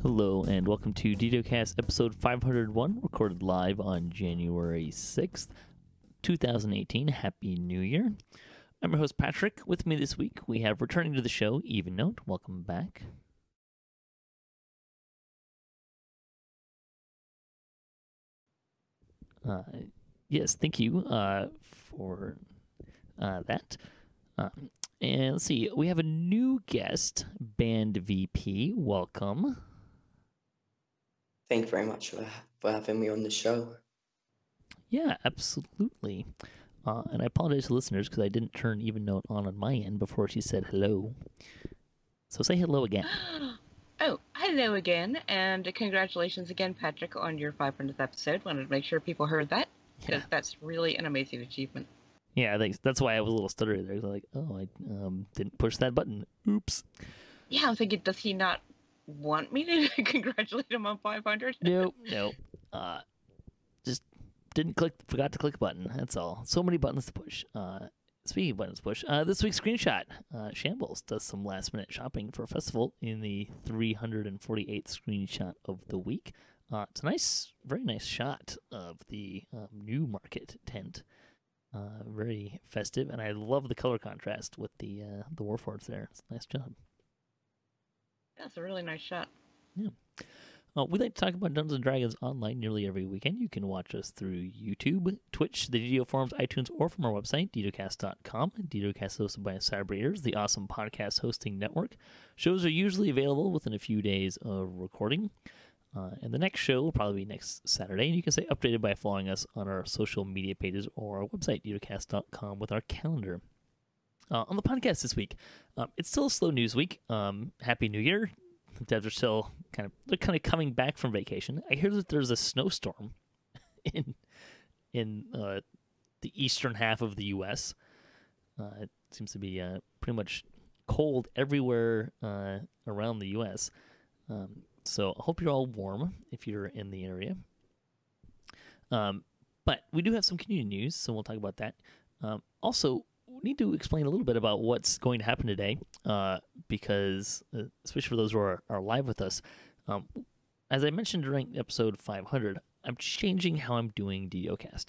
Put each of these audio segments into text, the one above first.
Hello and welcome to DDOCast episode 501, recorded live on January 6th, 2018. Happy New Year. I'm your host Patrick. With me this week, we have returning to the show, Evennote. Welcome back. Yes, thank you for that. And let's see, we have a new guest, BandVP. Welcome. Thank you very much for having me on the show. Yeah, absolutely. And I apologize to listeners because I didn't turn Evennote on my end before she said hello. So say hello again. Oh, hello again, and congratulations again, Patrick, on your 500th episode. Wanted to make sure people heard that, because that's really an amazing achievement. Yeah, that's why I was a little stuttery there. I was like, oh, I didn't push that button. Oops. Yeah, I'm thinking, does he not want me to congratulate him on 500? No. Just forgot to click a button. That's all. So many buttons to push. Speaking of buttons to push, this week's screenshot, Shambles does some last-minute shopping for a festival in the 348th screenshot of the week. It's a nice, very nice shot of the new market tent. Very festive, and I love the color contrast with the Warforged there. It's a nice job. That's a really nice shot. Yeah. We like to talk about Dungeons & Dragons online nearly every weekend. You can watch us through YouTube, Twitch, the DDO forums, iTunes, or from our website, DDOCast.com. DDOCast is hosted by Cyber the awesome podcast hosting network. Shows are usually available within a few days of recording. And the next show will probably be next Saturday, and you can stay updated by following us on our social media pages or our website, DDOCast.com, with our calendar. On the podcast this week, it's still a slow news week. Happy New Year. Devs are still kind of coming back from vacation. I hear that there's a snowstorm in the eastern half of the U.S. It seems to be pretty much cold everywhere around the U.S. So I hope you're all warm if you're in the area. But we do have some community news, so we'll talk about that. Also, we need to explain a little bit about what's going to happen today, because, especially for those who are live with us, as I mentioned during episode 500, I'm changing how I'm doing DDOcast.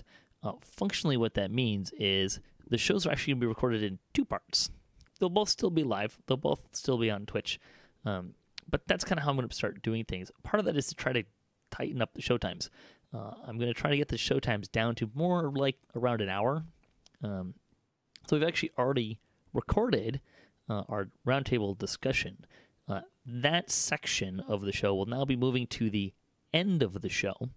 Functionally, what that means is the shows are actually going to be recorded in two parts. They'll both still be live. They'll both still be on Twitch. But that's kind of how I'm going to start doing things. Part of that is to try to tighten up the show times. I'm going to try to get the show times down to more like around an hour. So we've actually already recorded our roundtable discussion. That section of the show will now be moving to the end of the show,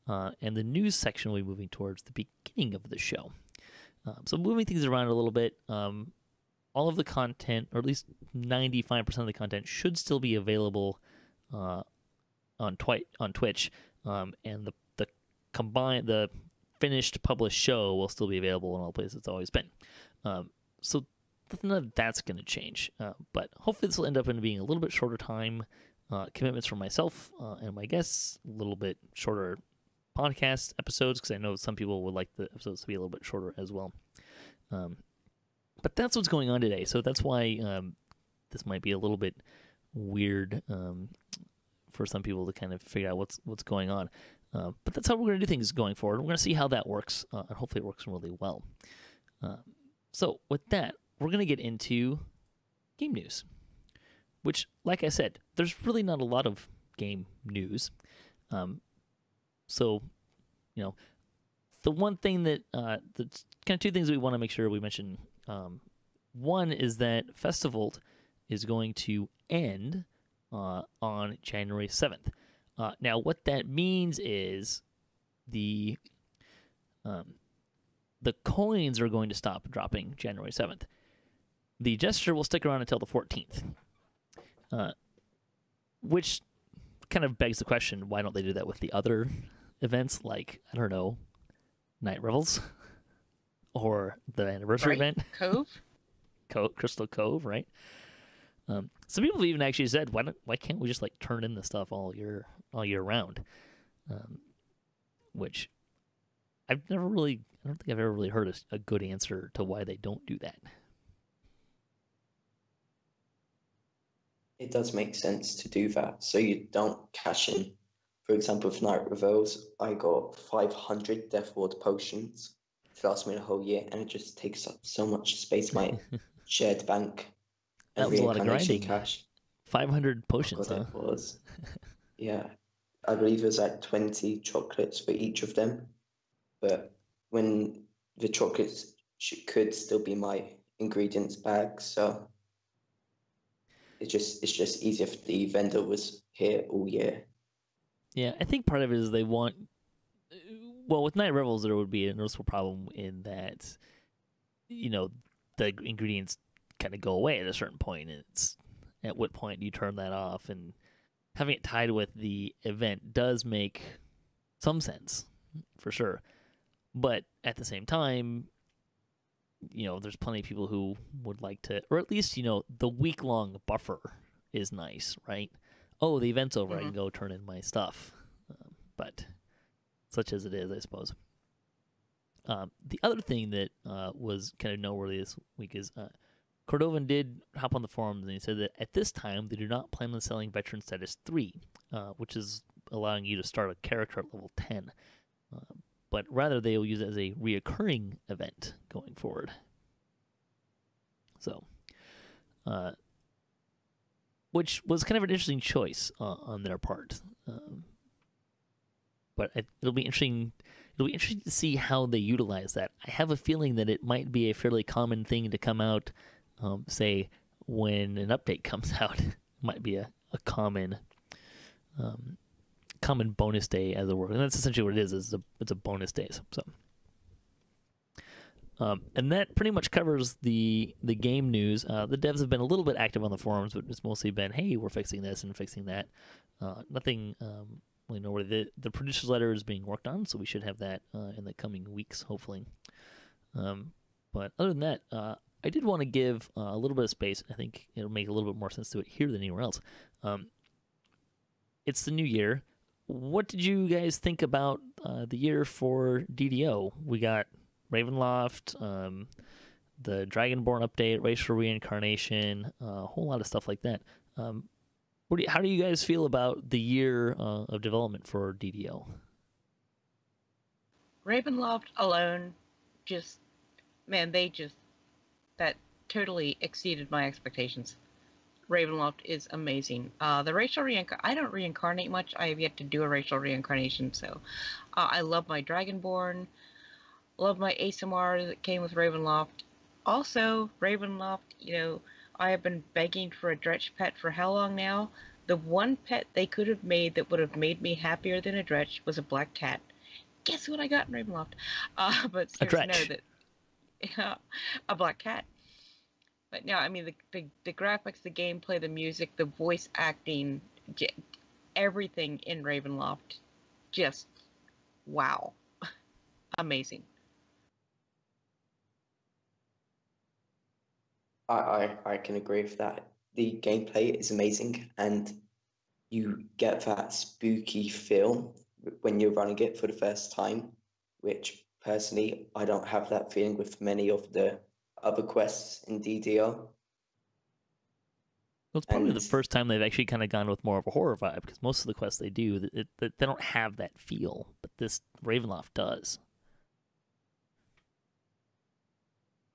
and the news section will be moving towards the beginning of the show. So moving things around a little bit. All of the content, or at least 95% of the content, should still be available on Twitch, and the finished published show will still be available in all places it's always been. So none of that's going to change, but hopefully this will end up in being a little bit shorter time commitments for myself and my guests, a little bit shorter podcast episodes, because I know some people would like the episodes to be a little bit shorter as well. But that's what's going on today, so that's why this might be a little bit weird for some people to kind of figure out what's going on. But that's how we're going to do things going forward. We're going to see how that works, and hopefully it works really well. So with that, we're going to get into game news, which, like I said, there's really not a lot of game news. So, the one thing that the kind of two things that we want to make sure we mention. One is that Festival is going to end on January 7th. Now, what that means is the coins are going to stop dropping January 7th. The gesture will stick around until the 14th, which kind of begs the question, why don't they do that with the other events, like, I don't know, Night Revels or the anniversary event? Crystal Cove, right? Some people have even actually said, why can't we just like turn in the stuff all year round? Which I don't think I've ever really heard a good answer to why they don't do that. it does make sense to do that, so you don't cash in. For example, with Night Reveals, I got 500 Death Ward potions to last me the whole year, and it just takes up so much space in my shared bank That and was a lot of reincarnation grinding. cash. 500 Oh potions, god, huh? it was. Yeah, I believe it was like 20 chocolates for each of them. But when the chocolates could still be my ingredients bag, so it's just easier if the vendor was here all year. Yeah, I think part of it is they want. Well, with Night Revels, there would be a noticeable problem in that, the ingredients kind of go away at a certain point, and it's at what point do you turn that off? And having it tied with the event does make some sense, for sure. But at the same time, there's plenty of people who would like to, or at least, the week-long buffer is nice, right? Oh, the event's over, I can go turn in my stuff. But such as it is, I suppose. The other thing that was kind of noteworthy this week is Cordovan did hop on the forums and he said that at this time they do not plan on selling Veteran Status 3, which is allowing you to start a character at level 10. But rather they will use it as a reoccurring event going forward. So, which was kind of an interesting choice on their part. But it'll be interesting. It'll be interesting to see how they utilize that. I have a feeling that it might be a fairly common thing to come out, say, when an update comes out. It might be a common bonus day, as it were, and that's essentially what it is. It's a bonus day. So, and that pretty much covers the game news. The devs have been a little bit active on the forums, but it's mostly been, hey, we're fixing this and fixing that. Nothing. Know where the producer's letter is being worked on, so we should have that in the coming weeks, hopefully. But other than that, I did want to give a little bit of space. I think it'll make a little bit more sense to it here than anywhere else. It's the new year. What did you guys think about the year for DDO? We got Ravenloft, the Dragonborn update, Racial Reincarnation, a whole lot of stuff like that. How do you guys feel about the year of development for DDO? Ravenloft alone, that totally exceeded my expectations. Ravenloft is amazing. The racial I don't reincarnate much. I have yet to do a racial reincarnation, so I love my Dragonborn, love my ASMR that came with Ravenloft. Also, Ravenloft, I have been begging for a Dretch pet for how long now? The one pet they could have made that would have made me happier than a Dretch was a black cat. Guess what I got in Ravenloft? But seriously, a black cat. But no, I mean the graphics, the gameplay, the music, the voice acting, everything in Ravenloft, just wow, amazing. I can agree with that. The gameplay is amazing, and you get that spooky feel when you're running it for the first time, which personally I don't have that feeling with many of the other quests in DDO. Well, it's probably the first time they've actually kind of gone with more of a horror vibe, because most of the quests they do, they don't have that feel, but this Ravenloft does.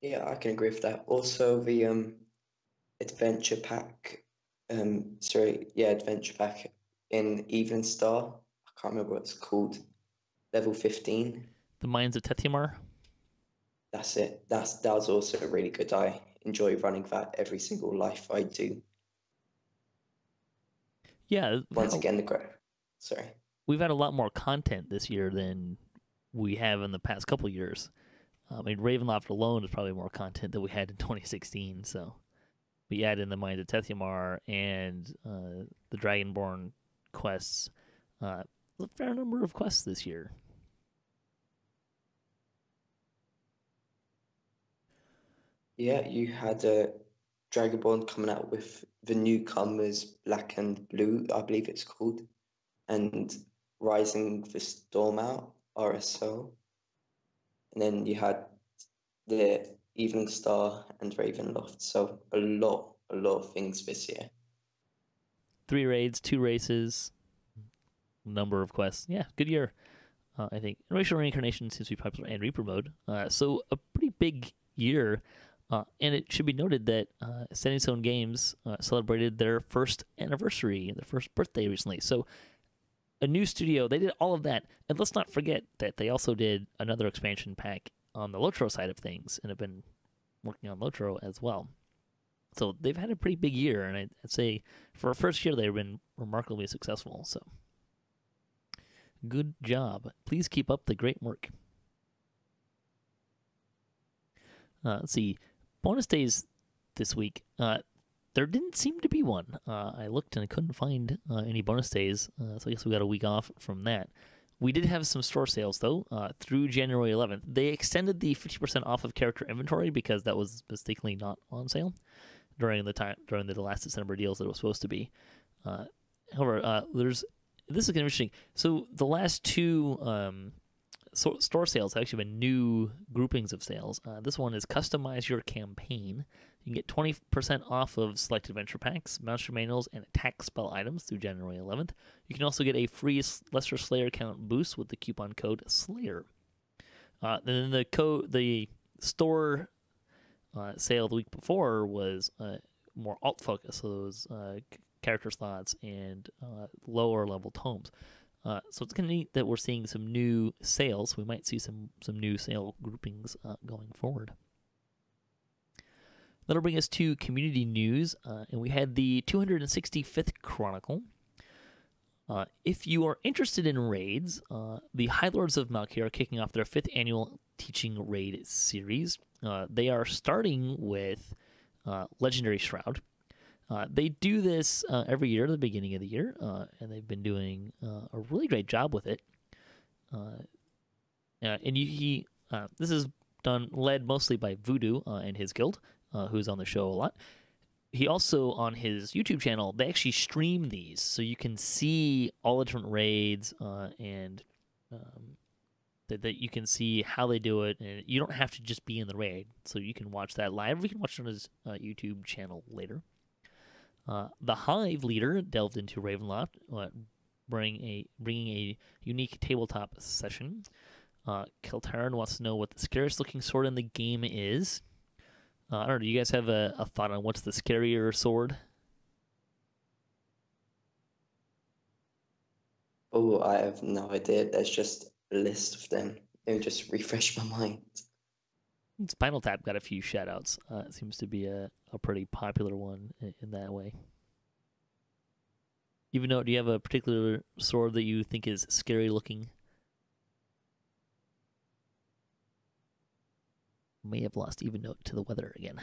Yeah, I can agree with that. Also, the adventure pack, adventure pack in Even Star. I can't remember what it's called. Level 15. The Mines of Tethymar. That's it. That was also really good. I enjoy running that every single life I do. Yeah. Once again, sorry. We've had a lot more content this year than we have in the past couple of years. I mean, Ravenloft alone is probably more content than we had in 2016. So we add in the Mines of Tethymar and the Dragonborn quests. A fair number of quests this year. Yeah, you had a Dragonborn coming out with the newcomers, Black and Blue, I believe it's called, and Rising the Storm Out, RSO. And then you had the Evening Star and Ravenloft. So a lot of things this year. 3 raids, 2 races, number of quests. Yeah, good year, I think. And Racial Reincarnation seems to be popular, and Reaper mode. So a pretty big year. And it should be noted that Standing Stone Games celebrated their first anniversary, their first birthday recently. So a new studio, they did all of that. And let's not forget that they also did another expansion pack on the Lotro side of things and have been working on Lotro as well. So they've had a pretty big year, and I'd say for a first year, they've been remarkably successful. So good job. Please keep up the great work. Let's see. Bonus days this week. There didn't seem to be one. I looked and I couldn't find any bonus days, so I guess we got a week off from that. We did have some store sales, though, through January 11th. They extended the 50% off of character inventory because that was mistakenly not on sale during the last December deals that it was supposed to be. However, this is kind of interesting. So the last 2 store sales have actually been new groupings of sales. This one is Customize Your Campaign. You can get 20% off of select adventure packs, monster manuals, and attack spell items through January 11th. You can also get a free Lesser Slayer count boost with the coupon code SLAYER. Then the store sale the week before was more alt focus, so those character slots and lower level tomes. So it's kind of neat that we're seeing some new sales. We might see some new sale groupings going forward. That'll bring us to community news, and we had the 265th Chronicle. If you are interested in raids, the High Lords of Malkia are kicking off their 5th annual teaching raid series. They are starting with Legendary Shroud. They do this every year at the beginning of the year, and they've been doing a really great job with it. This is led mostly by Voodu and his guild, who's on the show a lot. He also, on his YouTube channel, they actually stream these, so you can see all the different raids and that you can see how they do it, and you don't have to just be in the raid, so you can watch that live. You can watch it on his YouTube channel later. The Hive leader delved into Ravenloft, bringing a unique tabletop session. Keltaran wants to know what the scariest looking sword in the game is. I don't know, do you guys have a thought on what's the scarier sword? Oh, I have no idea. There's just a list of them. It would just refresh my mind. Spinal Tap got a few shout-outs. It seems to be a pretty popular one in that way. Evennote, do you have a particular sword that you think is scary looking? May have lost Evennote to the weather again.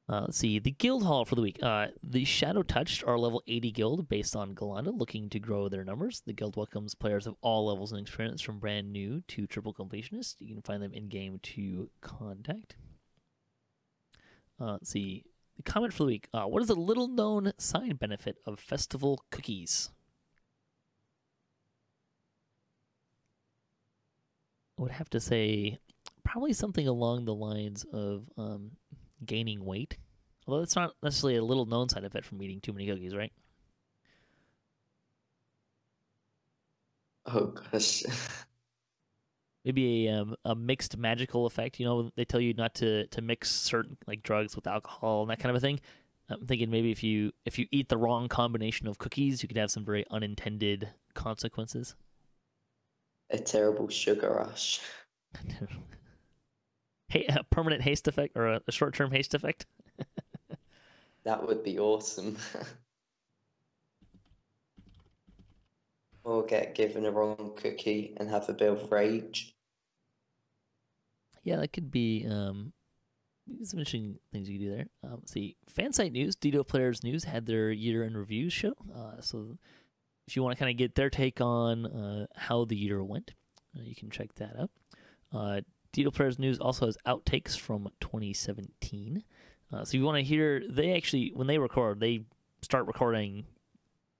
Let's see, the guild hall for the week. The Shadow Touched are level 80 guild based on Galanda, looking to grow their numbers. The guild welcomes players of all levels and experience, from brand new to triple completionists. You can find them in-game to contact. Let's see, the comment for the week. What is the little-known side benefit of festival cookies? I would have to say probably something along the lines of gaining weight. Although it's not necessarily a little-known side effect from eating too many cookies, right? Oh, gosh. Maybe a mixed magical effect. You know, they tell you not to mix certain like drugs with alcohol and that kind of a thing. I'm thinking maybe if you eat the wrong combination of cookies, you could have some very unintended consequences. A terrible sugar rush. Hey, a permanent haste effect or a short-term haste effect? That would be awesome. Or get given a wrong cookie and have a bit of rage. Yeah, that could be some interesting things you can do there. Let's see, Fansite News, DDO Players News had their year in reviews show. So if you want to kind of get their take on how the year went, you can check that out. DDO Players News also has outtakes from 2017. So if you want to hear, they actually, when they record, they start recording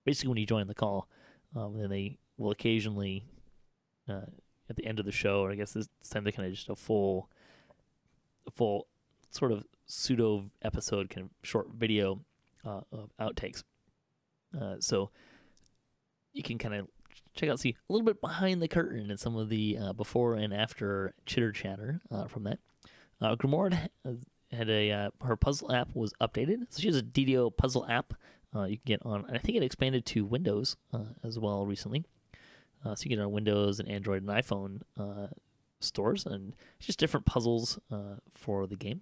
basically when you join the call. Then they will occasionally, at the end of the show, or I guess this time they kind of just a full sort of pseudo episode, kind of short video of outtakes. So you can kind of check out, see a little bit behind the curtain and some of the before and after chitter chatter from that. Grimoire had her puzzle app was updated, so she has a DDO puzzle app you can get on, and I think it expanded to Windows as well recently. So you get it on Windows and Android and iPhone stores, and just different puzzles for the game.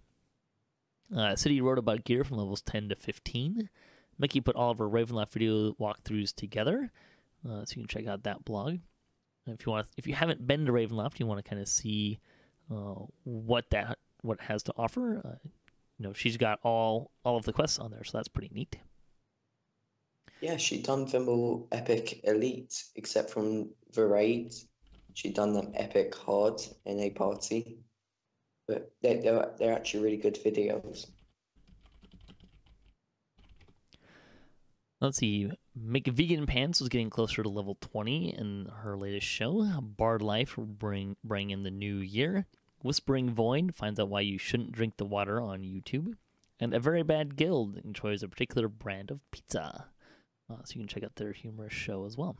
City wrote about gear from levels 10 to 15. Mickey put all of her Ravenloft video walkthroughs together, so you can check out that blog. If you haven't been to Ravenloft, you want to kind of see what it has to offer. She's got all of the quests on there, so that's pretty neat. Yeah, she done them all epic elite, except from the raids. She done them epic hard in a party, but they're actually really good videos. Let's see. Make Vegan Pants was getting closer to level 20 in her latest show. Bard Life bring in the new year. Whispering Void finds out why you shouldn't drink the water on YouTube. And A Very Bad Guild enjoys a particular brand of pizza. So you can check out their humorous show as well.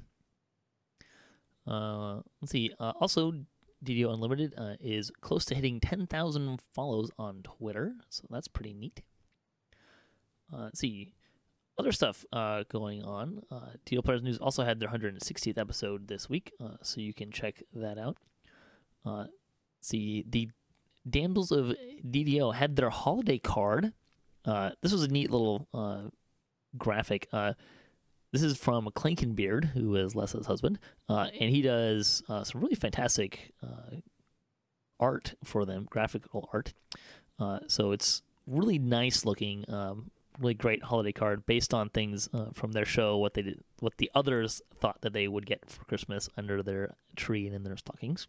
Let's see. Also, DDO Unlimited is close to hitting 10,000 follows on Twitter, so that's pretty neat. Let's see. Other stuff going on. DDO Players News also had their 160th episode this week, so you can check that out. See, the Damsels of DDO had their holiday card. This was a neat little graphic. This is from Clankenbeard, who is Lesla's husband, and he does some really fantastic art for them, graphical art. So it's really nice looking, really great holiday card based on things from their show, what the others thought that they would get for Christmas under their tree and in their stockings.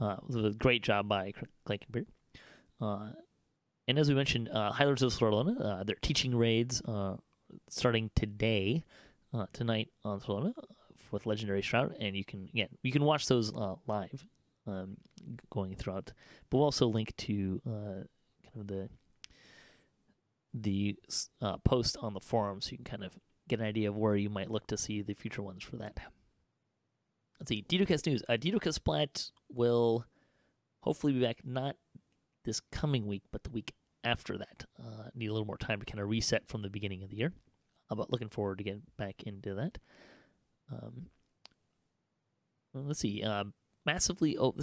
It was a great job by Clankenbeard. And as we mentioned, High Lords of Sorlona, their teaching raids starting tonight on Solana with Legendary Shroud, and you can watch those live going throughout. But we'll also link to kind of the post on the forum, so you can kind of get an idea of where you might look to see the future ones for that. Let's see, DDOCast news. DDOCast Splat will hopefully be back not this coming week, but the week after that. Need a little more time to kind of reset from the beginning of the year. But looking forward to getting back into that. Let's see. This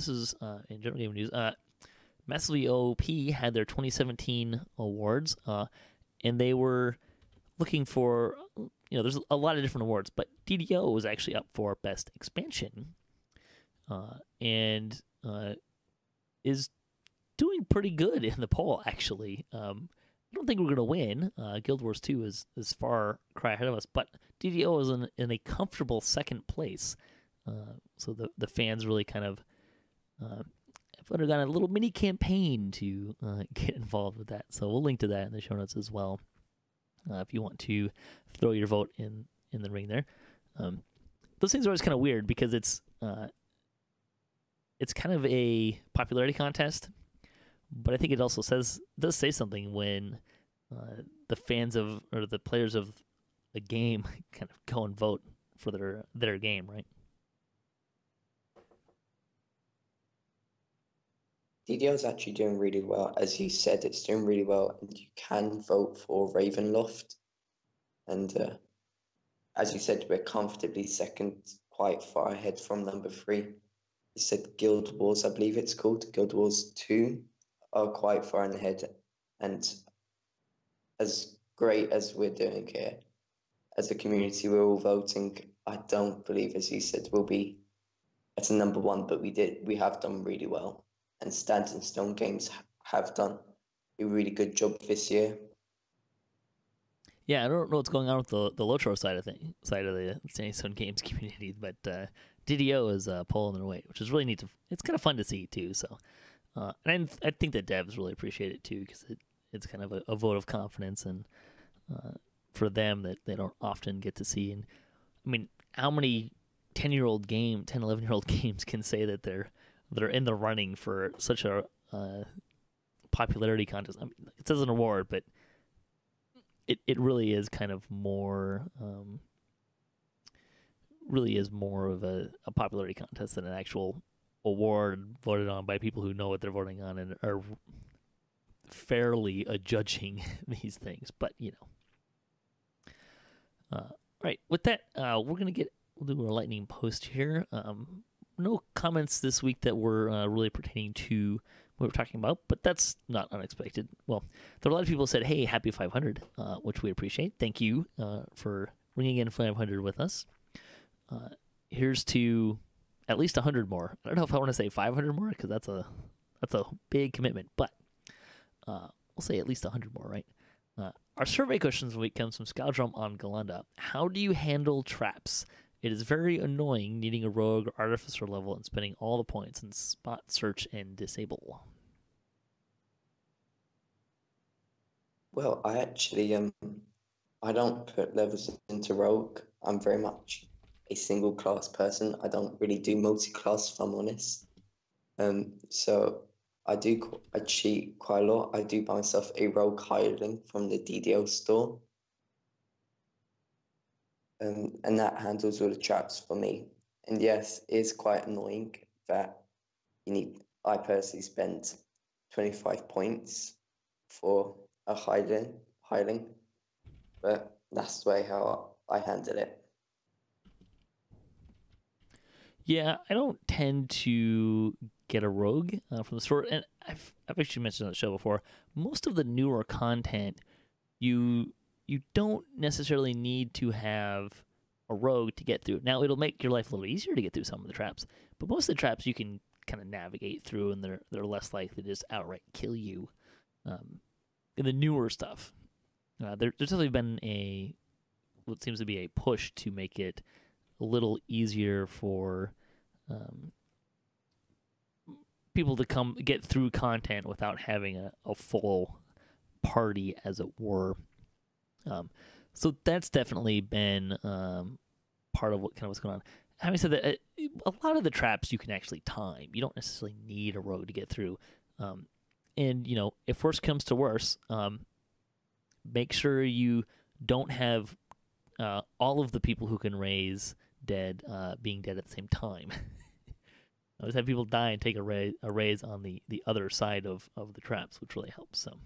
is in general game news. Massively OP had their 2017 awards, and they were looking for, there's a lot of different awards, but DDO was actually up for Best Expansion, and is doing pretty good in the poll, actually. I don't think we're going to win. Guild Wars 2 is far cry ahead of us, but DDO is in a comfortable second place. So the fans really kind of have undergone a little mini campaign to get involved with that. So we'll link to that in the show notes as well, if you want to throw your vote in the ring there. Those things are always kind of weird because it's kind of a popularity contest. But I think it also does say something when the fans or the players of a game kind of go and vote for their game, right? DDO is actually doing really well. As you said, it's doing really well, and you can vote for Ravenloft. And as you said, we're comfortably second, quite far ahead from number 3. You said Guild Wars, I believe it's called, Guild Wars 2. Are quite far ahead, and as great as we're doing here, as a community, we're all voting. I don't believe, as you said, we'll be at a number 1, but we have done really well, and Stand and Stone Games have done a really good job this year. Yeah, I don't know what's going on with the Lotro side of the Stand and Stone Games community, but DDO is pulling their weight, which is really neat. It's kind of fun to see too. So. And I think that devs really appreciate it too, because it's kind of a vote of confidence, and for them that they don't often get to see. And I mean, how many 11-year-old games can say that they're in the running for such a popularity contest? I mean, it says an award, but it really is kind of more really is more of a popularity contest than an actual award voted on by people who know what they're voting on and are fairly judging these things. But right. With that, we'll do our lightning post here. No comments this week that were really pertaining to what we're talking about, but that's not unexpected. Well, there are a lot of people who said, "Hey, happy 500," which we appreciate. Thank you for ringing in 500 with us. Here's to at least 100 more. I don't know if I want to say 500 more because that's a big commitment, but we'll say at least 100 more, right? Our survey questions of the week comes from Scaldrum on Galanda. How do you handle traps? It is very annoying needing a rogue or artificer level and spending all the points in spot, search, and disable. Well, I actually I don't put levels into rogue. I'm very much a single class person. I don't really do multi-class, if I'm honest. So I cheat quite a lot. I do buy myself a rogue hireling from the DDO store. And that handles all the traps for me. And yes, it's quite annoying that I personally spend 25 points for a hireling, but that's the way how I handle it. Yeah, I don't tend to get a rogue from the store, and I've actually mentioned on the show before. Most of the newer content, you don't necessarily need to have a rogue to get through. Now, it'll make your life a little easier to get through some of the traps, but most of the traps you can kind of navigate through, and they're less likely to just outright kill you. In the newer stuff, there's definitely been what seems to be a push to make it a little easier for people to get through content without having a full party, as it were. So that's definitely been part of what's going on. Having said that, a lot of the traps you can actually time. You don't necessarily need a rogue to get through. And if worse comes to worse, make sure you don't have all of the people who can raise dead being dead at the same time. I always have people die and take a raise on the other side of the traps, which really helps. So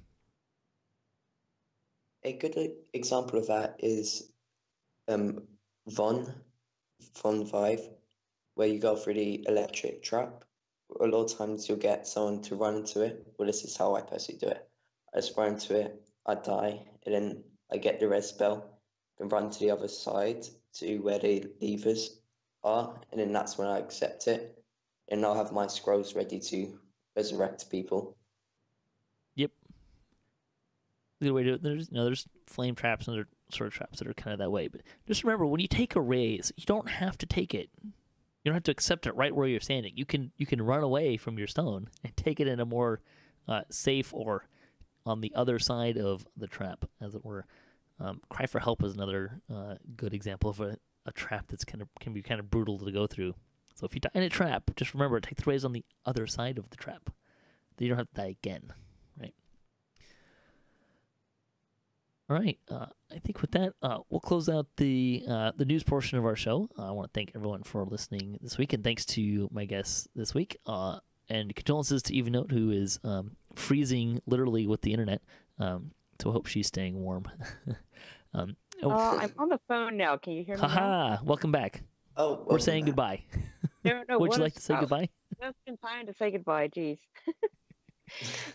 a good example of that is Von 5, where you go through the electric trap. A lot of times you'll get someone to run into it. Well, this is how I personally do it. I just run into it, I die, and then I get the res spell, and run to the other side to where the levers are, and then that's when I accept it, and I'll have my scrolls ready to resurrect people. Yep. Good way to do it. There's flame traps and other sort of traps that are kind of that way. But just remember, when you take a raise, you don't have to take it. You don't have to accept it right where you're standing. You can run away from your stone and take it in a more safe or on the other side of the trap, as it were. Cry for help is another good example of a trap that's can be kind of brutal to go through. So if you die in a trap, just remember, take the raise on the other side of the trap. Then you don't have to die again, right? All right. I think with that, we'll close out the news portion of our show. I want to thank everyone for listening this week, and thanks to my guests this week. And condolences to Evennote, who is freezing literally with the internet. So I hope she's staying warm. I'm on the phone now. Can you hear me? Haha! Welcome back. Oh, We're saying goodbye. No, Would you like to say goodbye? Just in time to say goodbye. Jeez.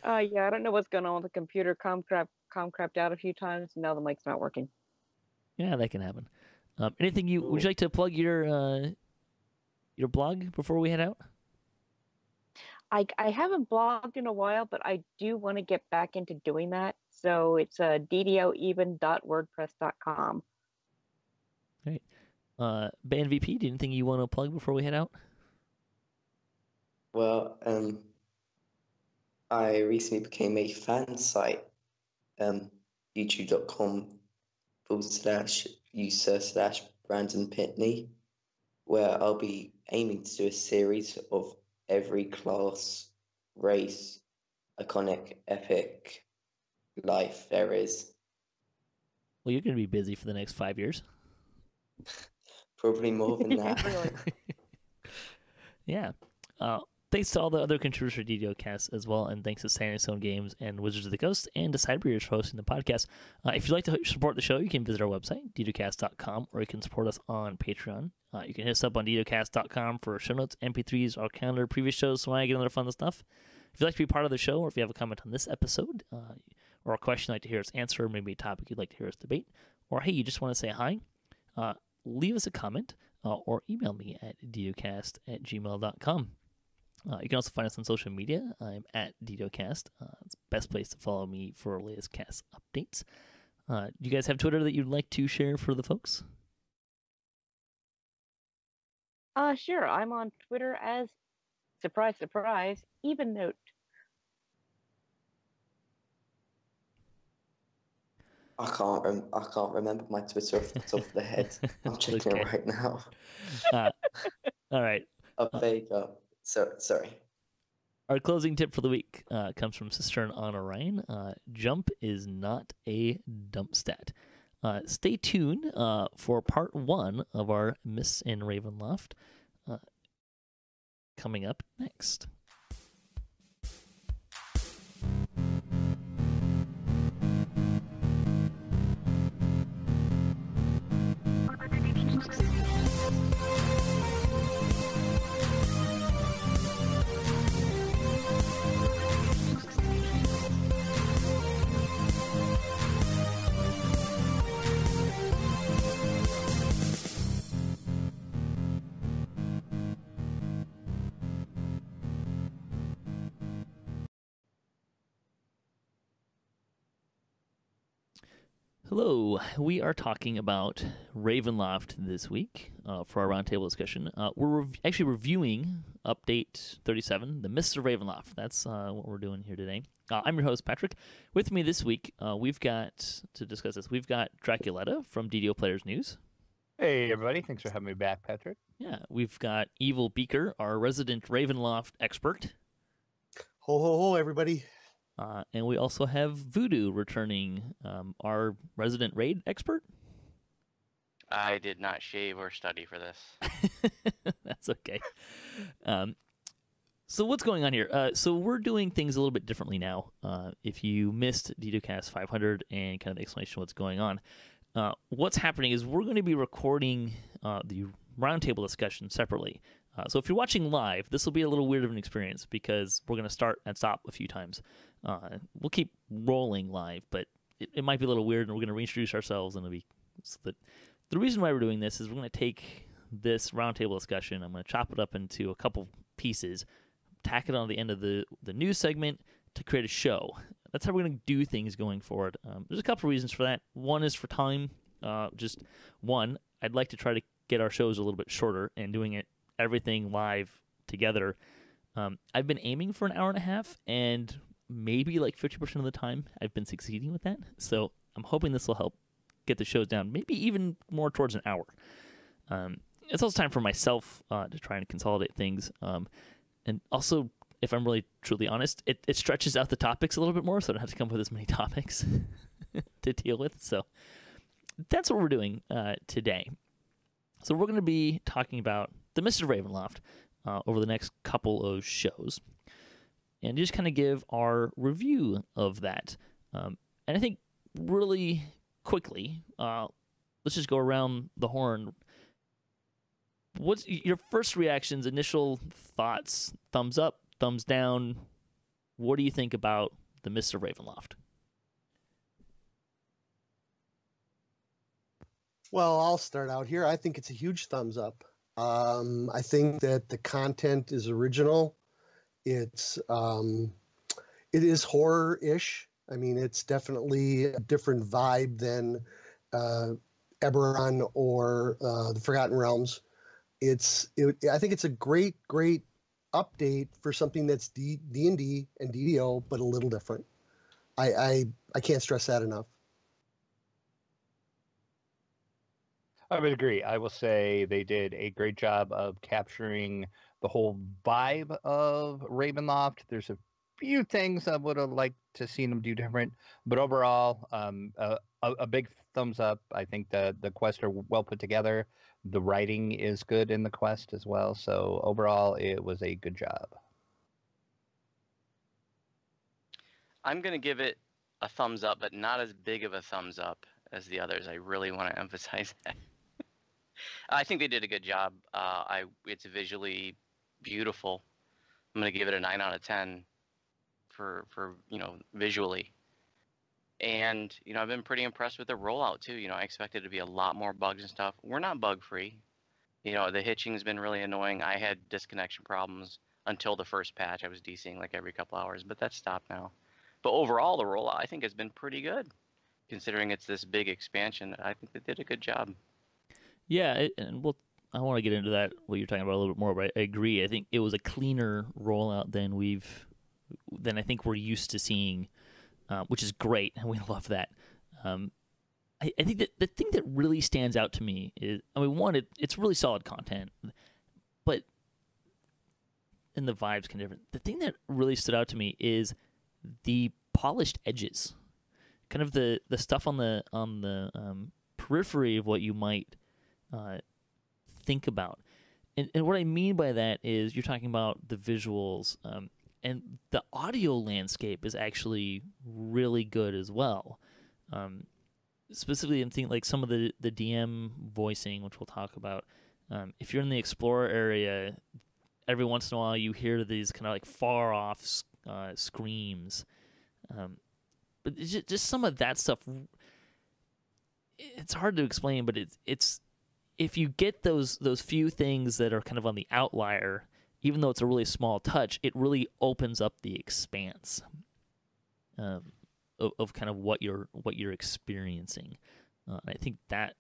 Yeah, I don't know what's going on with the computer. Com crapped out a few times. And now the mic's not working. Yeah, that can happen. Would you like to plug your blog before we head out? I haven't blogged in a while, but I do want to get back into doing that. So it's DDOeven.wordpress.com. Great. BandVP, do you anything you want to plug before we head out? Well, I recently became a fan site, youtube.com/user/Brandon Pitney, where I'll be aiming to do a series of every class, race, iconic, epic life there is. Well, you're going to be busy for the next 5 years. Probably more than that. Really. Yeah. Thanks to all the other contributors for DDOCast as well, and thanks to Standing Stone Games and Wizards of the Coast and to Cyberbeers for hosting the podcast. If you'd like to support the show, you can visit our website, DDOCast.com, or you can support us on Patreon. You can hit us up on DDOCast.com for show notes, MP3s, our calendar, previous shows, so I get other fun stuff. If you'd like to be part of the show, or if you have a comment on this episode, or a question you'd like to hear us answer, or maybe a topic you'd like to hear us debate, or hey, you just want to say hi, leave us a comment or email me at DDOcast@gmail.com. You can also find us on social media. I'm at DDOCast. It's the best place to follow me for latest cast updates. Do you guys have Twitter that you'd like to share for the folks? Sure. I'm on Twitter as, surprise, surprise, Evennote. I can't remember my Twitter off the top of the head. I'm checking Okay. it right now. All right. There you go. Sorry. Our closing tip for the week comes from Sister and Anna Ryan. Jump is not a dump stat. Stay tuned for part 1 of our Mists in Ravenloft coming up next. Hello, we are talking about Ravenloft this week for our roundtable discussion. We're actually reviewing Update 37, the Mists of Ravenloft. That's what we're doing here today. I'm your host, Patrick. With me this week, we've got, to discuss this, we've got Draculetta from DDO Players News. Hey, everybody. Thanks for having me back, Patrick. Yeah, we've got Evilbeeker, our resident Ravenloft expert. Ho, ho, ho, everybody. And we also have Voodoo returning, our resident raid expert. I did not shave or study for this. That's okay. So what's going on here? So we're doing things a little bit differently now. If you missed DDOCast 500 and kind of the explanation of what's going on, what's happening is we're going to be recording the roundtable discussion separately. So if you're watching live, this will be a little weird of an experience because we're going to start and stop a few times. We'll keep rolling live, but it might be a little weird, and we're going to reintroduce ourselves, and it'll be so that the reason why we're doing this is we're going to take this roundtable discussion. I'm going to chop it up into a couple pieces, tack it on the end of the news segment to create a show. That's how we're going to do things going forward. There's a couple reasons for that. One is for time. Just one, I'd like to try to get our shows a little bit shorter and doing it everything live together. I've been aiming for an hour and a half, and maybe like 50% of the time I've been succeeding with that. So I'm hoping this will help get the shows down, maybe even more towards an hour. It's also time for myself to try and consolidate things. And also, if I'm really truly honest, it stretches out the topics a little bit more, so I don't have to come up with as many topics to deal with. So that's what we're doing today. So we're going to be talking about the Mists of Ravenloft over the next couple of shows, and just kind of give our review of that. And I think really quickly, let's just go around the horn. What's your first reactions, initial thoughts, thumbs up, thumbs down? What do you think about the Mists of Ravenloft? Well, I'll start out here. I think it's a huge thumbs up. I think that the content is original. It is horror-ish. I mean, it's definitely a different vibe than Eberron or the Forgotten Realms. I think it's a great update for something that's D&D and DDO, but a little different. I can't stress that enough. I would agree. I will say they did a great job of capturing the whole vibe of Ravenloft. There's a few things I would have liked to seen them do different, but overall, a big thumbs up. I think the quests are well put together. The writing is good in the quest as well. So overall, it was a good job. I'm going to give it a thumbs up, but not as big of a thumbs up as the others. I really want to emphasize that. I think they did a good job. It's visually beautiful. I'm going to give it a 9 out of 10 for visually. And, I've been pretty impressed with the rollout too. I expected to be a lot more bugs and stuff. We're not bug free. The hitching's been really annoying. I had disconnection problems until the first patch. I was DCing like every couple hours, but that's stopped now. But overall, the rollout, I think, has been pretty good. Considering it's this big expansion, I think they did a good job. Yeah, I want to get into that, what you're talking about a little bit more, but I agree. I think it was a cleaner rollout than I think we're used to seeing, which is great, and we love that. I think that the thing that really stands out to me is, one, it's really solid content, but and the vibe's kind of different. The thing that really stood out to me is the polished edges, kind of the stuff on the periphery of what you might think about. And what I mean by that is you're talking about the visuals, and the audio landscape is actually really good as well. Specifically, I'm thinking like some of the DM voicing, which we'll talk about. If you're in the Explorer area, every once in a while you hear these kind of like far off screams. But it's just some of that stuff. It's hard to explain, but it's if you get those few things that are kind of on the outlier, even though it's a really small touch, it really opens up the expanse of kind of what you're experiencing. I think that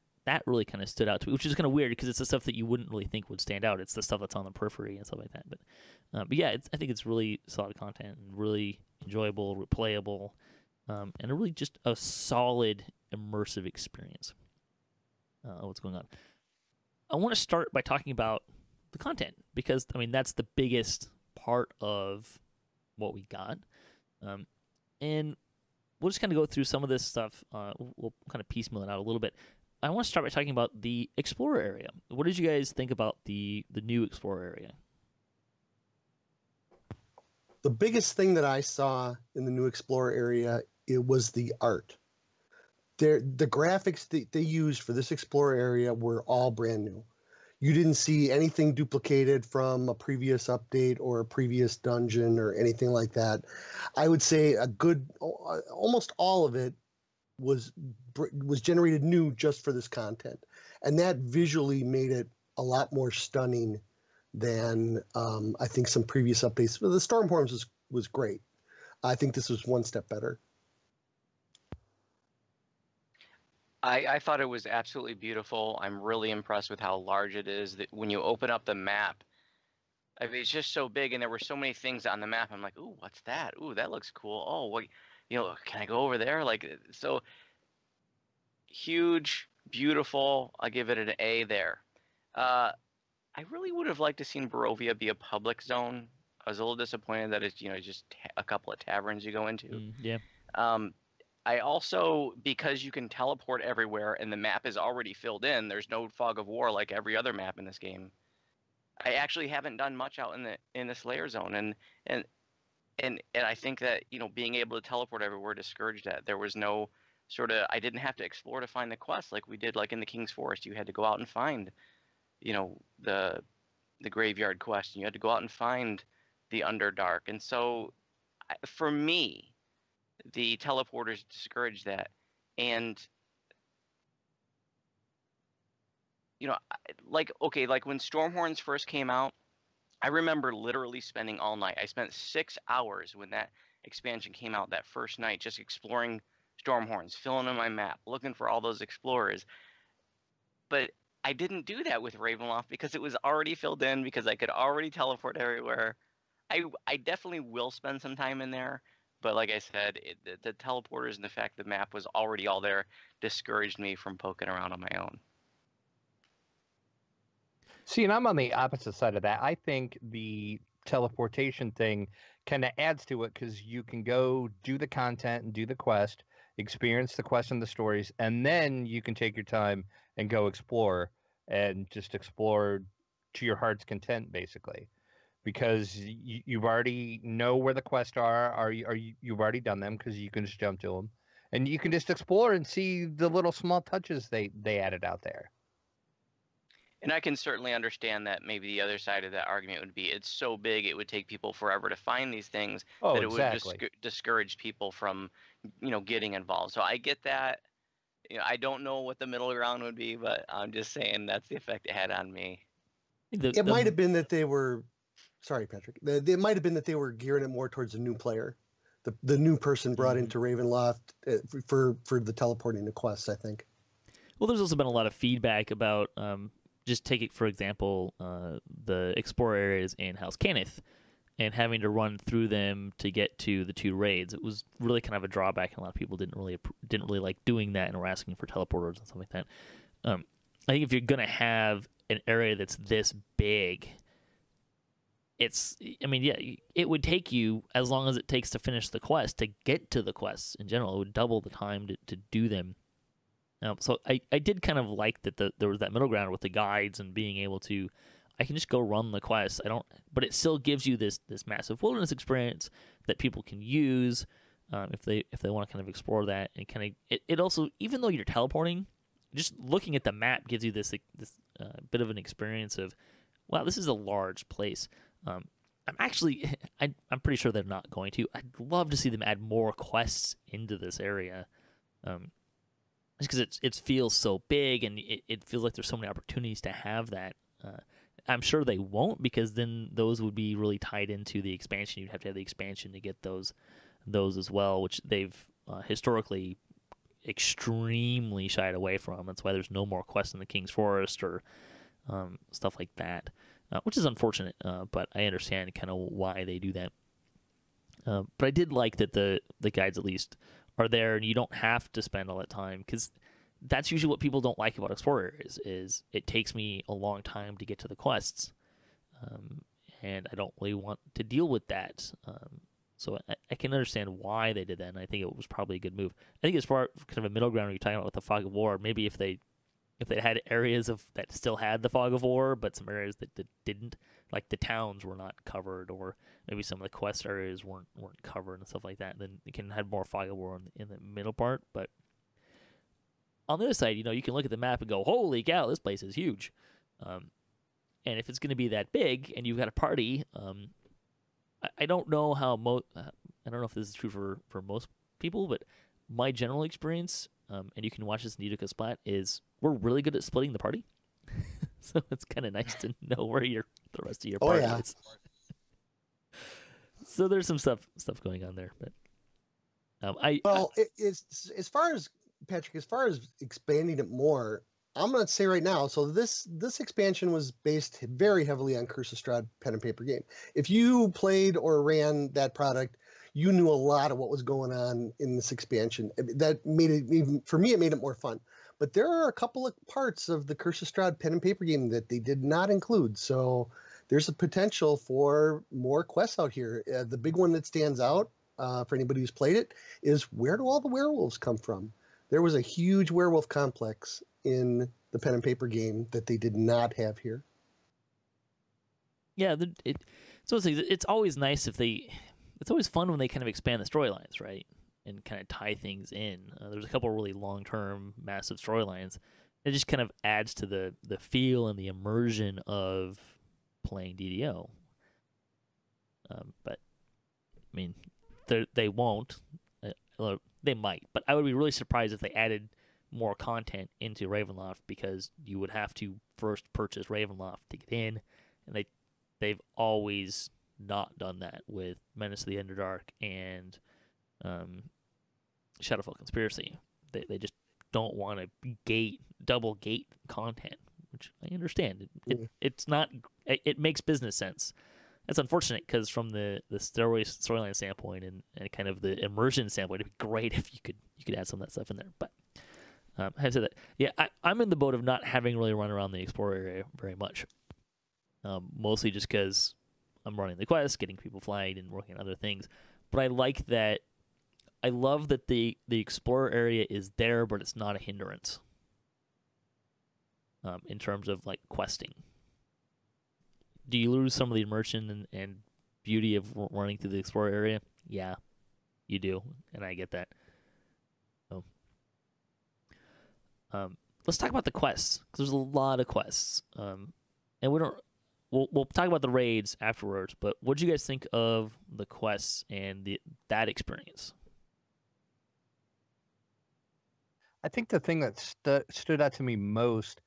really kind of stood out to me, which is kind of weird because it's the stuff that you wouldn't really think would stand out. It's the stuff that's on the periphery and stuff like that. But yeah, I think it's really solid content and really enjoyable, replayable, and a really just a solid immersive experience of what's going on. I want to start by talking about the content because that's the biggest part of what we got, and we'll just kind of go through some of this stuff. We'll kind of piecemeal it out a little bit. I want to start by talking about the Explorer area. What did you guys think about the new Explorer area? The biggest thing that I saw in the new Explorer area, it was the art. The graphics that they used for this Explorer area were all brand new. You didn't see anything duplicated from a previous update or a previous dungeon or anything like that. I would say almost all of it was generated new just for this content, and that visually made it a lot more stunning than I think some previous updates. The Stormhorns was great. I think this was one step better. I thought it was absolutely beautiful. I'm really impressed with how large it is. That when you open up the map, it's just so big, and there were so many things on the map. I'm like, ooh, what's that? Ooh, that looks cool. Oh, what? Can I go over there? Like, so huge, beautiful. I give it an A there. I really would have liked to seen Barovia be a public zone. I was a little disappointed that it's just a couple of taverns you go into. Yeah. I also, because you can teleport everywhere and the map is already filled in, there's no fog of war like every other map in this game. I actually haven't done much out in the Slayer zone, and I think that being able to teleport everywhere discouraged that. There was no I didn't have to explore to find the quest like we did like in the King's Forest. You had to go out and find the graveyard quest, and you had to go out and find the Underdark, and so for me, the teleporters discourage that. And like when Stormhorns first came out, I remember literally spending all night. I spent 6 hours when that expansion came out that first night just exploring Stormhorns, filling in my map, looking for all those explorers. But I didn't do that with Ravenloft because it was already filled in, because I could already teleport everywhere. I definitely will spend some time in there. But like I said, the teleporters and the fact the map was already all there discouraged me from poking around on my own. See, and I'm on the opposite side of that. I think the teleportation thing kind of adds to it because you can go do the content and do the quest, experience the quest and the stories, and then you can take your time and go explore and just explore to your heart's content, basically, because you've already know where the quests are. You've already done them because you can just jump to them, and you can just explore and see the little small touches they added out there. And I can certainly understand that maybe the other side of that argument would be it's so big it would take people forever to find these things Oh, that it exactly. would discourage people from, getting involved. So I get that. I don't know what the middle ground would be, but I'm just saying that's the effect it had on me. It might have been that they were, sorry, Patrick. It might have been that they were gearing it more towards a new player, the new person brought into Ravenloft for the teleporting to quests, I think. Well, there's also been a lot of feedback about, just take it for example, the Explorer areas in House Cannith, and having to run through them to get to the 2 raids. It was really kind of a drawback, and a lot of people didn't really like doing that and were asking for teleporters and stuff like that. I think if you're gonna have an area that's this big, it would take you as long as it takes to finish the quest to get to the quests in general. It would double the time to do them. So I did kind of like that there was that middle ground with the guides and being able to, I can just go run the quest. But it still gives you this massive wilderness experience that people can use if they want to kind of explore that, and kind of it also, even though you're teleporting, just looking at the map gives you this bit of an experience of, wow, this is a large place. I'm pretty sure they're not going to. I'd love to see them add more quests into this area. Just because it feels so big, and it feels like there's so many opportunities to have that. I'm sure they won't, because then those would be really tied into the expansion. You'd have to have the expansion to get those as well, which they've historically extremely shied away from. That's why there's no more quests in the King's Forest or stuff like that, which is unfortunate, but I understand kind of why they do that. But I did like that the guides at least are there, and you don't have to spend all that time, because that's usually what people don't like about Explorer is it takes me a long time to get to the quests, and I don't really want to deal with that. So I can understand why they did that, and I think it was probably a good move. I think as far kind of a middle ground you're talking about with the Fog of War, maybe if they had areas that still had the Fog of War, but some areas that didn't, like the towns were not covered, or maybe some of the quest areas weren't covered and stuff like that, then you can have more Fog of War in the middle part. But on the other side, you can look at the map and go, holy cow, this place is huge. And if it's going to be that big and you've got a party, I don't know how I don't know if this is true for most people, but my general experience, and you can watch this in DDOCast Splat, is we're really good at splitting the party. So it's kind of nice to know where the rest of your party is. So there's some stuff going on there, but as far as Patrick, as far as expanding it more, I'm going to say right now, so this expansion was based very heavily on Curse of Strahd pen and paper game. If you played or ran that product, you knew a lot of what was going on in this expansion. That made it, even for me, it made it more fun. But there are a couple of parts of the Curse of Strahd pen and paper game that they did not include. So there's a potential for more quests out here. The big one that stands out for anybody who's played it is, where do all the werewolves come from? There was a huge werewolf complex in the pen and paper game that they did not have here. Yeah, it's always nice it's always fun when they kind of expand the storylines, right? And kind of tie things in. There's a couple of really long-term, massive storylines. It just kind of adds to the feel and the immersion of playing DDO. But, I mean, they won't. They might. But I would be really surprised if they added more content into Ravenloft, because you would have to first purchase Ravenloft to get in. And they've always not done that with Menace of the Underdark and Shadowfell Conspiracy. They just don't want to double gate content, which I understand. It's not. It makes business sense. That's unfortunate, because from the storyline standpoint and kind of the immersion standpoint, it'd be great if you could add some of that stuff in there. But having said that, yeah, I'm in the boat of not having really run around the Explorer area very much. Mostly just because I'm running the quest, getting people flagged, and working on other things. But I like that I love that the explorer area is there, but it's not a hindrance. In terms of like questing, do you lose some of the immersion and beauty of running through the explorer area? Yeah, you do, and I get that. So, let's talk about the quests, because there's a lot of quests. And we'll talk about the raids afterwards. But what did you guys think of the quests and that experience? I think the thing that stood out to me most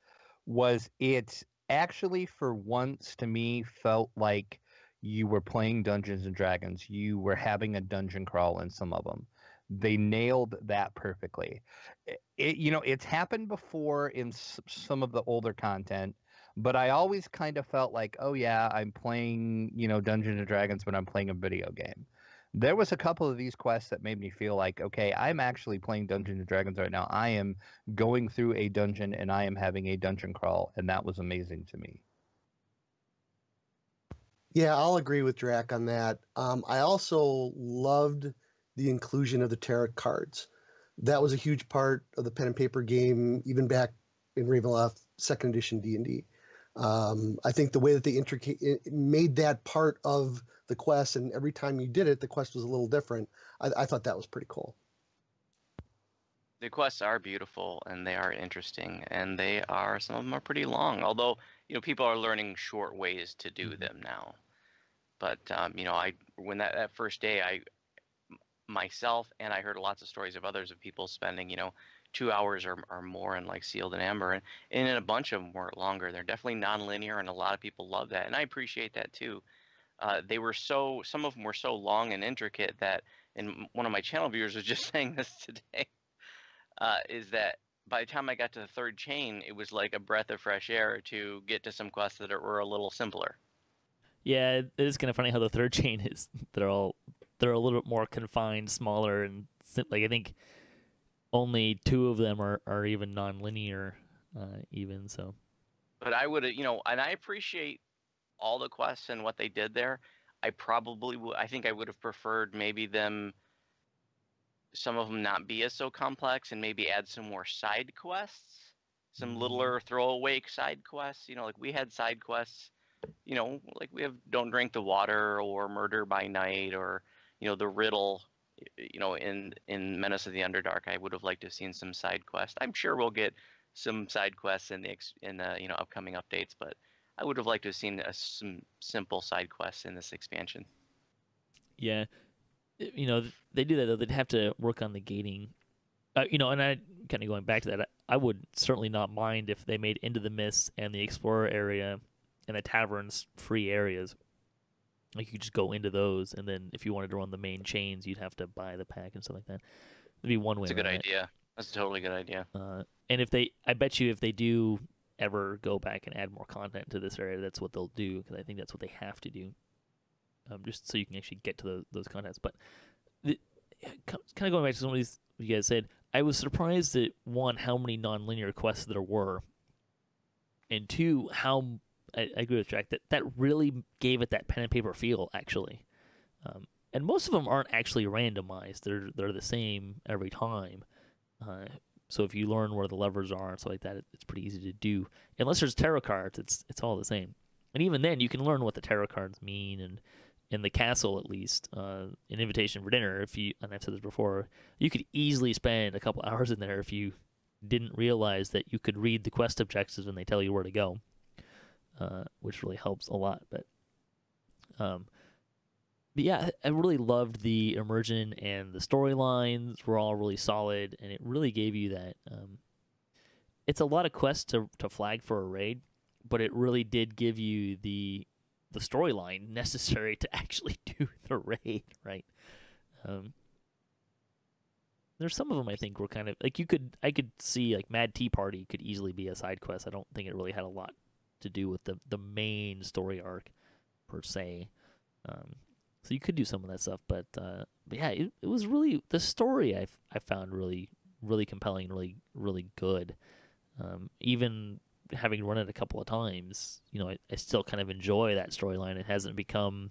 was it actually, for once, to me, felt like you were playing Dungeons and Dragons. You were having a dungeon crawl in some of them. They nailed that perfectly. It's happened before in some of the older content, but I always kind of felt like, oh yeah, I'm playing, Dungeons and Dragons, but I'm playing a video game. There was a couple of these quests that made me feel like, okay, I'm actually playing Dungeons and Dragons right now. I am going through a dungeon and I am having a dungeon crawl, and that was amazing to me. Yeah, I'll agree with Drac on that. I also loved the inclusion of the tarot cards. That was a huge part of the pen and paper game, even back in Ravenloft 2nd edition D&D. I think the way that they made that part of the quest, and every time you did it, the quest was a little different. I thought that was pretty cool. The quests are beautiful and they are interesting, and some of them are pretty long. Although people are learning short ways to do them now. But when that first day, myself and I heard lots of stories of others of people spending 2 hours or more in like Sealed and Amber, and in a bunch of them weren't longer. They're definitely non-linear, and a lot of people love that, and I appreciate that too. Some of them were so long and intricate that, and one of my channel viewers was just saying this today, is that by the time I got to the third chain, it was like a breath of fresh air to get to some quests that were a little simpler. Yeah, it is kind of funny how the third chain is. They're a little bit more confined, smaller, and like I think only 2 of them are even non-linear, even so. But I would, and I appreciate all the quests and what they did there. I think I would have preferred maybe some of them not be as so complex, and maybe add some more side quests, some littler throwaway side quests. Like we had side quests, like we have Don't Drink the Water or Murder by Night, or the riddle, in Menace of the Underdark. I would have liked to have seen some side quests. I'm sure we'll get some side quests in the upcoming updates, but I would have liked to have seen some simple side quests in this expansion. Yeah, they do that though. They'd have to work on the gating. And I kind of going back to that. I would certainly not mind if they made Into the Mist and the Explorer area and the taverns free areas. Like you could just go into those, and then if you wanted to run the main chains, you'd have to buy the pack and stuff like that. That'd be one way. That's a good idea. That's a totally good idea. And I bet you if they do ever go back and add more content to this area, that's what they'll do, because I think that's what they have to do, just so you can actually get to those contents. But kind of going back to some of these you guys said, I was surprised at, 1, how many non-linear quests there were, and 2, how I agree with Jack that really gave it that pen and paper feel, actually. And most of them aren't actually randomized; they're the same every time. So if you learn where the levers are and stuff like that, it's pretty easy to do. Unless there's tarot cards, it's all the same. And even then, you can learn what the tarot cards mean. And in the castle, at least, an invitation for dinner, and I've said this before, you could easily spend a couple hours in there if you didn't realize that you could read the quest objectives when they tell you where to go, which really helps a lot. But yeah, I really loved the immersion, and the storylines were all really solid, and it really gave you that. It's a lot of quests to flag for a raid, but it really did give you the storyline necessary to actually do the raid, right? There's some of them I think were kind of like I could see like Mad Tea Party could easily be a side quest. I don't think it really had a lot to do with the main story arc per se. So you could do some of that stuff, but yeah, it was really, the story I found really, really compelling, really, really good. Even having run it a couple of times, I still kind of enjoy that storyline. It hasn't become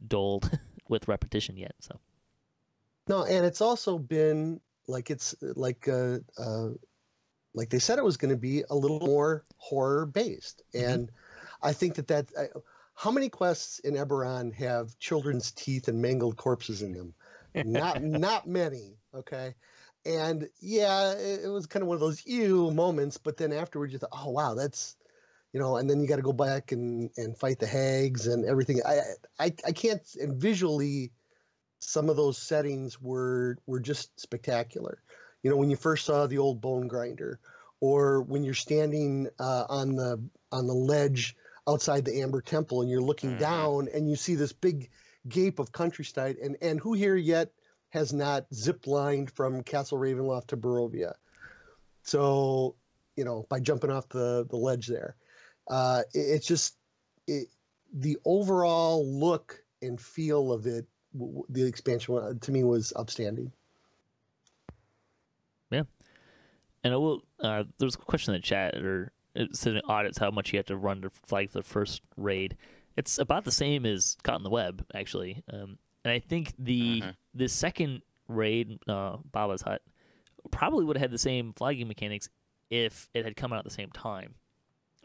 dulled with repetition yet. So No, and it's also been like like they said it was going to be a little more horror based, and I think how many quests in Eberron have children's teeth and mangled corpses in them? Not many. Okay, and yeah, it was kind of one of those ew moments, but then afterwards you thought, oh wow, that's and then you got to go back and fight the hags and everything. I can't, and visually some of those settings were just spectacular. When you first saw the old bone grinder, or when you're standing on the ledge outside the Amber Temple and you're looking down and you see this big gape of countryside, and who here yet has not zip lined from Castle Ravenloft to Barovia? So, by jumping off the ledge there, it's just the overall look and feel of it. The expansion to me was outstanding. Yeah, and I will. There was a question in the chat, or it said in audits how much you have to run to flag the first raid. It's about the same as Caught in the Web, actually. And I think the second raid, Baba's Hut, probably would have had the same flagging mechanics if it had come out at the same time.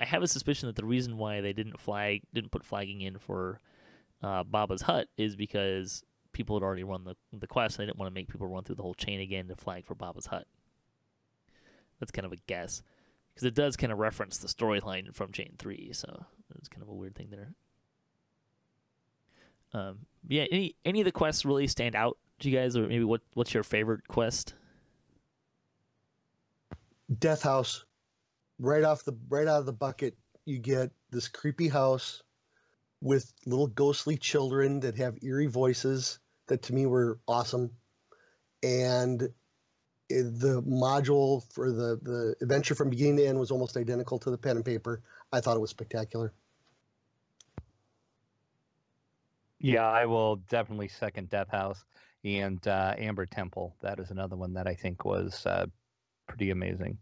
I have a suspicion that the reason why they didn't put flagging in for Baba's Hut is because people had already run the quest, and they didn't want to make people run through the whole chain again to flag for Baba's Hut. That's kind of a guess, because it does kind of reference the storyline from Chain 3, so it's kind of a weird thing there. Yeah, any of the quests really stand out to you guys, or maybe what's your favorite quest? Death House, right out of the bucket, you get this creepy house with little ghostly children that have eerie voices that to me were awesome, and the module for the adventure from beginning to end was almost identical to the pen and paper. I thought it was spectacular. Yeah, I will definitely second Death House, and Amber Temple. That is another one that I think was pretty amazing.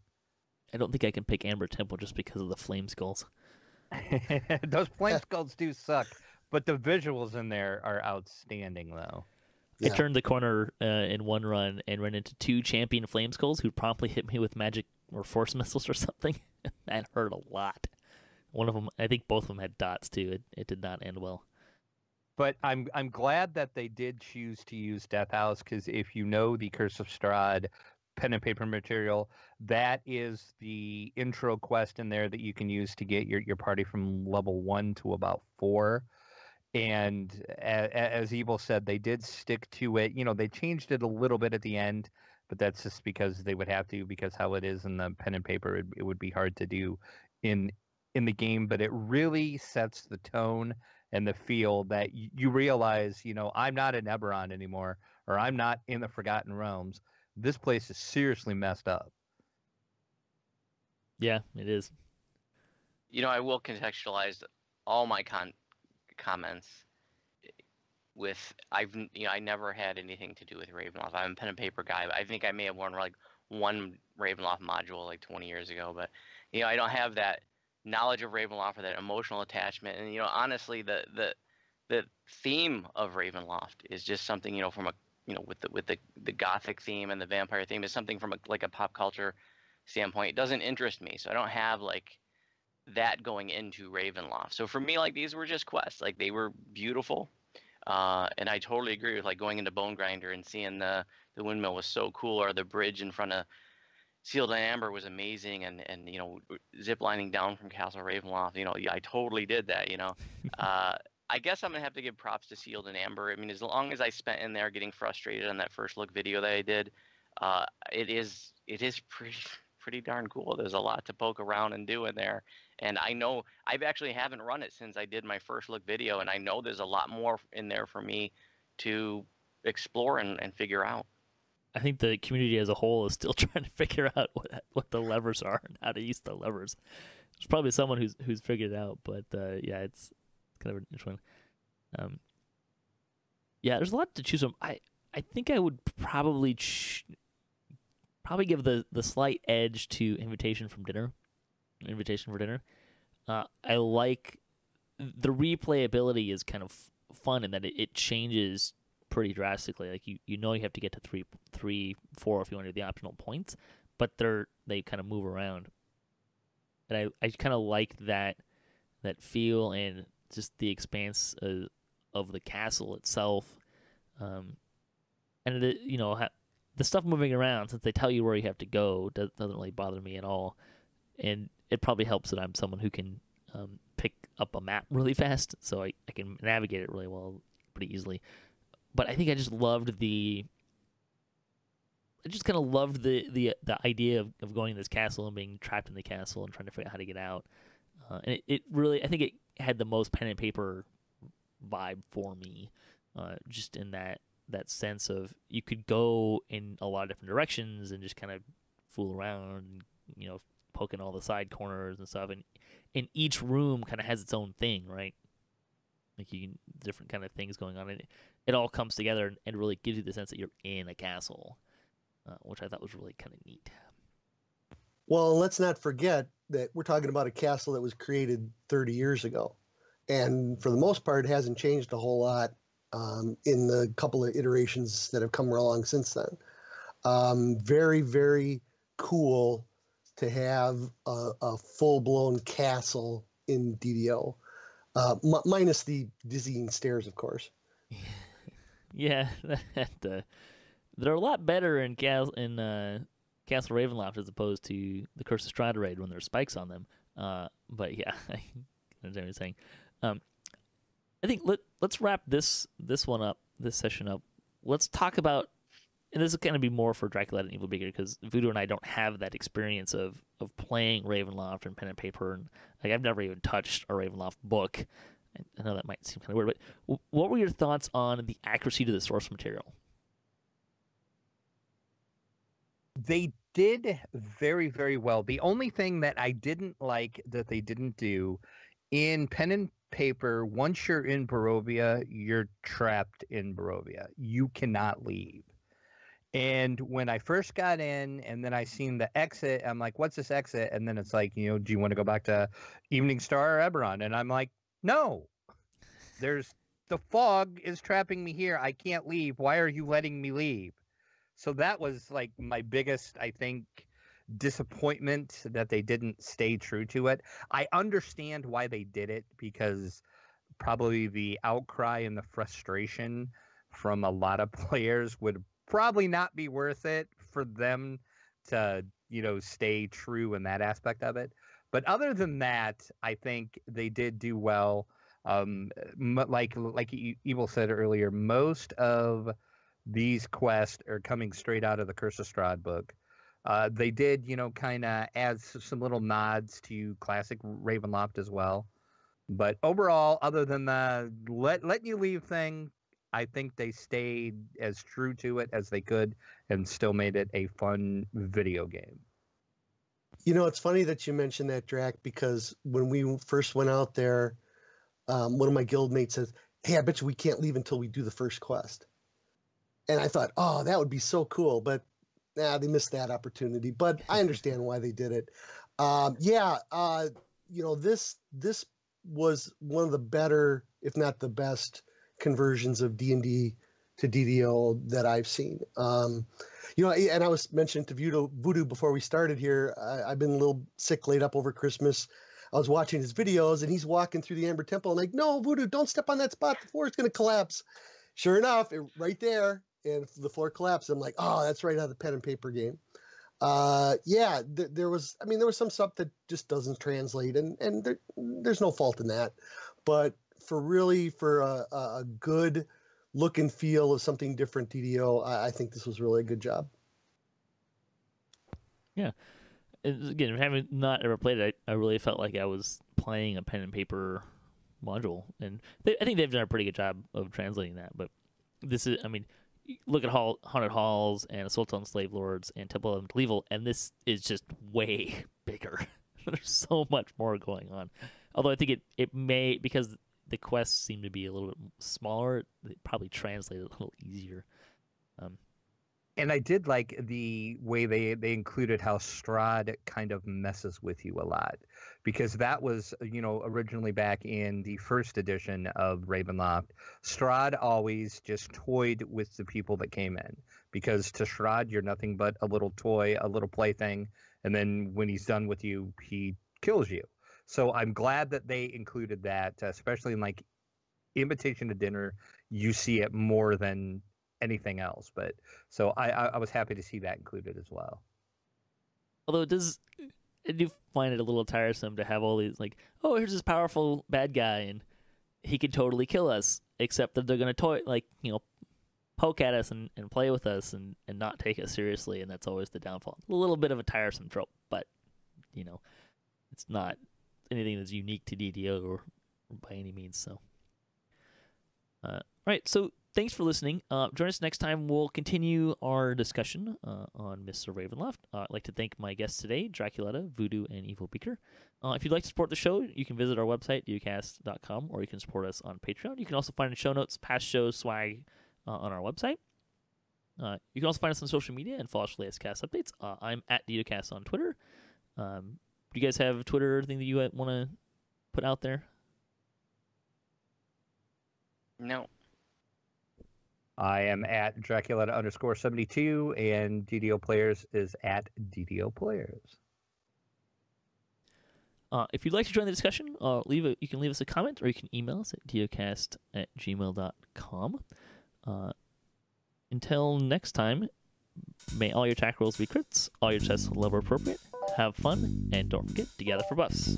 I don't think I can pick Amber Temple just because of the flame skulls. Those flame skulls do suck, but the visuals in there are outstanding, though. I turned the corner in one run and ran into 2 champion flame skulls who promptly hit me with magic or force missiles or something. That hurt a lot. One of them, I think both of them had dots too. It did not end well. But I'm glad that they did choose to use Death House, because if you know the Curse of Strahd pen and paper material, that is the intro quest in there that you can use to get your party from level 1 to about 4. And as Evil said, they did stick to it. They changed it a little bit at the end, but that's just because they would have to, because how it is in the pen and paper, it would be hard to do in the game. But it really sets the tone and the feel that you realize, I'm not in Eberron anymore, or I'm not in the Forgotten Realms. This place is seriously messed up. Yeah, it is. I will contextualize all my comments with I never had anything to do with Ravenloft. I'm a pen and paper guy. I think I may have worn like one Ravenloft module like 20 years ago, but I don't have that knowledge of Ravenloft or that emotional attachment. And honestly, the theme of Ravenloft is just something from a with the gothic theme and the vampire theme is something from a pop culture standpoint. It doesn't interest me, so I don't have like that going into Ravenloft. So for me, like, these were just quests. Like, they were beautiful, and I totally agree with like going into Bone Grinder and seeing the windmill was so cool, or the bridge in front of Sealed and Amber was amazing, and zip lining down from Castle Ravenloft. I totally did that. I guess I'm gonna have to give props to Sealed and Amber. I mean, as long as I spent in there getting frustrated on that first look video that I did, it is pretty darn cool. There's a lot to poke around and do in there, and I know I've actually haven't run it since I did my first look video, and I know there's a lot more in there for me to explore and figure out. I think the community as a whole is still trying to figure out what the levers are and how to use the levers. There's probably someone who's figured it out, but yeah, it's kind of an interesting one. Yeah, there's a lot to choose from. I think I would probably give the slight edge to Invitation for Dinner. I like the replayability is kind of fun in that it changes pretty drastically. Like you know you have to get to 3, 4 if you want to do the optional points, but they kind of move around, and I kind of like that feel and just the expanse of the castle itself, and the stuff moving around, since they tell you where you have to go, doesn't really bother me at all, and it probably helps that I'm someone who can pick up a map really fast, so I can navigate it really well, pretty easily. But I think I just loved the idea of going to this castle and being trapped in the castle and trying to figure out how to get out. And it really, I think it had the most pen and paper vibe for me, just in that sense of you could go in a lot of different directions and just kind of fool around, poking all the side corners and stuff. And each room kind of has its own thing, right? Like different kind of things going on. And it all comes together and really gives you the sense that you're in a castle, which I thought was really kind of neat. Well, let's not forget that we're talking about a castle that was created 30 years ago. And for the most part, it hasn't changed a whole lot in the couple of iterations that have come along since then. Very, very cool to have a full-blown castle in DDO, minus the dizzying stairs, of course. Yeah, they're a lot better in Castle Ravenloft as opposed to the Curse of Strahd raid when there's spikes on them. But yeah, I understand what you're saying. I think let's wrap this session up. Let's talk about, and this is going to be more for Draculetta and Evilbeeker, because Voodu and I don't have that experience of playing Ravenloft and pen and paper, and like I've never even touched a Ravenloft book. I know that might seem kind of weird, but what were your thoughts on the accuracy to the source material? They did very, very well. The only thing that I didn't like that they didn't do in pen and paper, once you're in Barovia, you're trapped in Barovia. You cannot leave. And when I first got in and then I seen the exit, I'm like, what's this exit? And then it's like, do you want to go back to Evening Star or Eberron? And I'm like, no. The fog is trapping me here. I can't leave. Why are you letting me leave? So that was like my biggest, I think, disappointment that they didn't stay true to it. I understand why they did it, because probably the outcry and the frustration from a lot of players would probably not be worth it for them to, stay true in that aspect of it. But other than that, I think they did do well. Like Evil said earlier, most of these quests are coming straight out of the Curse of Strahd book. They did, kind of add some little nods to classic Ravenloft as well. But overall, other than the let you leave thing, I think they stayed as true to it as they could and still made it a fun video game. It's funny that you mentioned that, Drac, because when we first went out there, one of my guildmates says, "Hey, I bet you we can't leave until we do the first quest." And I thought, oh, that would be so cool. But they missed that opportunity. But I understand why they did it. This was one of the better, if not the best, conversions of D&D to DDO that I've seen. And I was mentioning to Voodu before we started here, I've been a little sick, laid up over Christmas. I was watching his videos, and he's walking through the Amber Temple. I'm like, no, Voodu, don't step on that spot. The floor is going to collapse. Sure enough, right there, and the floor collapsed. I'm like, oh, that's right out of the pen and paper game. There was some stuff that just doesn't translate, and there's no fault in that. But for a good look and feel of something different DDO, I think this was really a good job. Yeah. Again, having not ever played it, I really felt like I was playing a pen and paper module, and I think they've done a pretty good job of translating that. But this is, look at Haunted Halls and Assault on Slave Lords and Temple of Evil, and this is just way bigger. There's so much more going on. Although I think it may, because the quests seem to be a little bit smaller, they probably translate it a little easier. And I did like the way they included how Strahd kind of messes with you a lot, because that was, originally back in the first edition of Ravenloft, Strahd always just toyed with the people that came in, because to Strahd you're nothing but a little toy, a little plaything, and then when he's done with you, he kills you. So I'm glad that they included that, especially in like Invitation to Dinner. You see it more than anything else, but so I was happy to see that included as well. Although I do find it a little tiresome to have all these like, oh, here's this powerful bad guy and he can totally kill us, except that they're gonna poke at us and play with us and not take us seriously, and that's always the downfall. A little bit of a tiresome trope, but it's not anything that's unique to DDO or by any means. So right, so thanks for listening. Join us next time. We'll continue our discussion on Mists of Ravenloft. I'd like to thank my guests today, Draculetta, Voodu, and Evilbeeker. If you'd like to support the show, you can visit our website, DDOCast.com, or you can support us on Patreon. You can also find the show notes, past shows, swag on our website. You can also find us on social media and follow us for latest cast updates. I'm at DDOCast on Twitter. Do you guys have Twitter or anything that you want to put out there? No. I am at Draculetta_72, and DDO Players is at DDO Players. If you'd like to join the discussion, you can leave us a comment, or you can email us at DDOcast@gmail.com. Until next time, may all your attack rolls be crits, all your tests level appropriate, have fun, and don't forget to gather for buffs.